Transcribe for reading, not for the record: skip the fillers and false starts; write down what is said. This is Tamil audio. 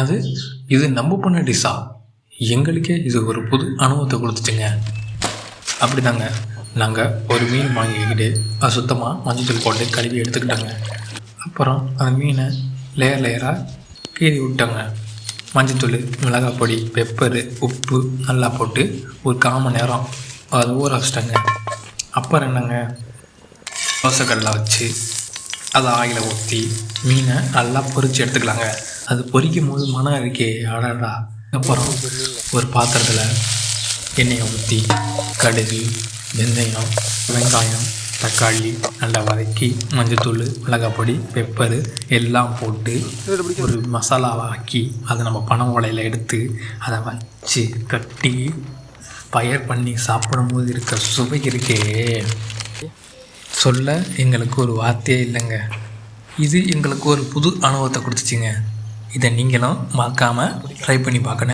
அது இது நம்ம பண்ண டிஷ்ஷா? எங்களுக்கே இது ஒரு புது அனுபவத்தை கொடுத்துச்சுங்க. அப்படி தாங்க நாங்கள் ஒரு மீன் வாங்கிக்கிட்டு அது சுத்தமாக மஞ்சள் போட்டு கழுவி எடுத்துக்கிட்டோங்க. அப்புறம் அந்த மீனை லேயர் லேயராக கீறி விட்டோங்க. மஞ்சத்தூள், மிளகாய் பொடி, பெப்பரு, உப்பு நல்லா போட்டு ஒரு 1/4 மணி நேரம் அதை ஊற வச்சிட்டோங்க. அப்புறம் என்னங்க, தோசைக்கல்லை வச்சு அதை ஆயிலை ஊற்றி மீனை நல்லா பொரித்து எடுத்துக்கலாங்க. அது பொரிக்கும் போது மனம் இருக்கே அடடா. அப்புறம் ஒரு பாத்திரத்தில் எண்ணெயை ஊற்றி கடுகு, வெந்தயம், வெங்காயம், தக்காளி நல்லா வதக்கி மஞ்சத்தூள், மிளகாய் பொடி, பெப்பரு எல்லாம் போட்டு ஒரு மசாலாவை ஆக்கி அதை நம்ம பனை ஓலையில் எடுத்து அதை வச்சு கட்டி பயர் பண்ணி சாப்பிடும்போது இருக்க சுவை இருக்கே, சொல்ல எங்களுக்கு ஒரு வார்த்தையே இல்லைங்க. இது எங்களுக்கு ஒரு புது அனுபவத்தை கொடுத்துச்சிங்க. இதை நீங்களும் மறக்காமல் ட்ரை பண்ணி பார்க்கணும்.